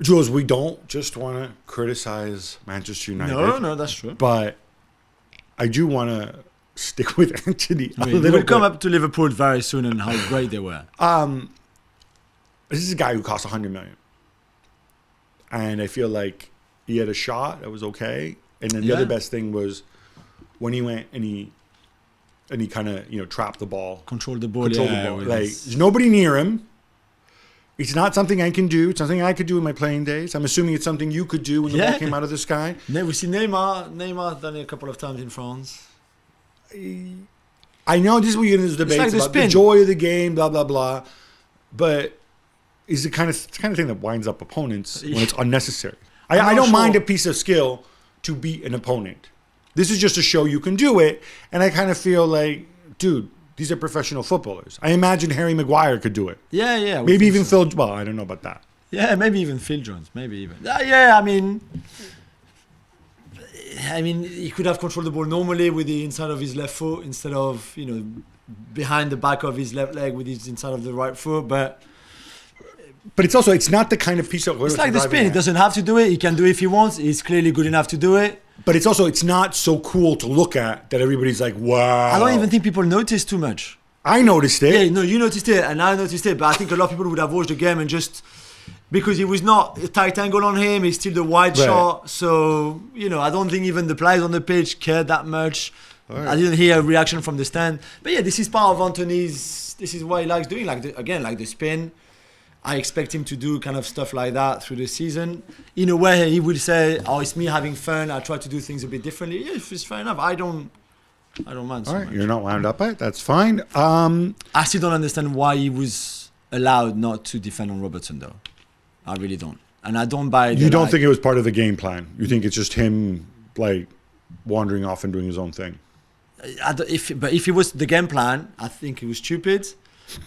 Jules, we don't just want to criticize Manchester United. No, that's true. But I do want to stick with Antony a little bit. We'll come up to Liverpool very soon and how great they were. This is a guy who cost 100 million. And I feel like he had a shot that was okay. And then the other best thing was when he went and he kind of, trapped the ball. Controlled the ball. Like, there's nobody near him. It's not something I can do. It's something I could do in my playing days. I'm assuming it's something you could do when the ball came out of the sky. We see Neymar done it a couple of times in France. I know this is what you're going to debate about the joy of the game, blah, blah, blah. But it's the kind of thing that winds up opponents when it's unnecessary. I don't mind a piece of skill to beat an opponent. This is just to show you can do it. And I kind of feel like, dude, these are professional footballers. I imagine Harry Maguire could do it. Yeah. Maybe even Phil. Well, I don't know about that. Yeah, maybe even Phil Jones. Maybe even. I mean, he could have controlled the ball normally with the inside of his left foot instead of, behind the back of his left leg with his inside of the right foot. But it's not the kind of piece of... It's like the spin. He doesn't have to do it. He can do it if he wants. He's clearly good enough to do it. But it's not so cool to look at that everybody's like, wow. I don't even think people notice too much. I noticed it. Yeah, no, you noticed it and I noticed it. But I think a lot of people would have watched the game and just... Because it was not a tight angle on him. It's still the wide shot. So, I don't think even the players on the pitch cared that much. Right. I didn't hear a reaction from the stand. But yeah, this is part of Antony's... This is what he likes doing. Like the spin. I expect him to do kind of stuff like that through the season. In a way, he will say, "Oh, it's me having fun. I try to do things a bit differently." Yeah, it's fair enough. I don't mind so much. You're not wound up by it. That's fine. I still don't understand why he was allowed not to defend on Robertson, though. I really don't, and I don't buy. You don't think it was part of the game plan? You think it's just him wandering off and doing his own thing? But if it was the game plan, I think it was stupid.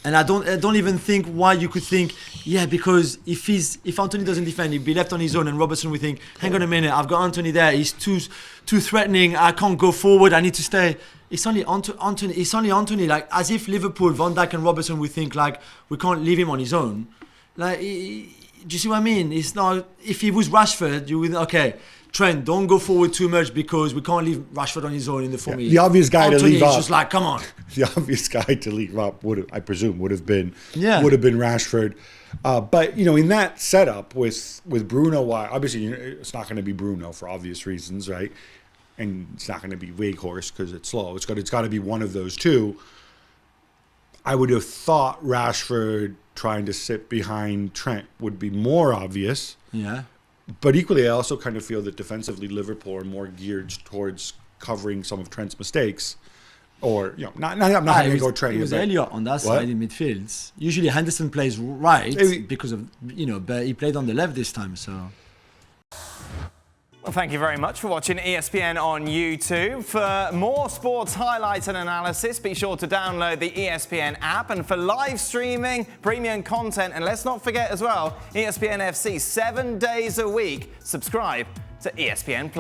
And I don't even think why you could think, because if Antony doesn't defend, he'd be left on his own, and Robertson would think, hang on a minute, I've got Antony there, he's too threatening, I can't go forward, I need to stay. It's only Antony. It's only Antony. Like, as if Liverpool, Van Dijk and Robertson would think like we can't leave him on his own. Like, do you see what I mean? It's not. If he was Rashford, you would Trent, don't go forward too much because we can't leave Rashford on his own in the formation. The obvious guy to leave up. Just like, come on. The obvious guy to leave up would have been Rashford. But in that setup with Bruno, obviously it's not going to be Bruno for obvious reasons, right? And it's not going to be Weghorst because it's slow. It's got to be one of those two. I would have thought Rashford trying to sit behind Trent would be more obvious. Yeah. But equally, I also kind of feel that defensively Liverpool are more geared towards covering some of Trent's mistakes. Or, I'm not going to go Trent. It was Elliott on that side in midfield. Usually Henderson plays right because of, but he played on the left this time, so... Well, thank you very much for watching ESPN on YouTube. For more sports highlights and analysis, be sure to download the ESPN app. And for live streaming, premium content, and let's not forget as well, ESPN FC 7 days a week. Subscribe to ESPN+.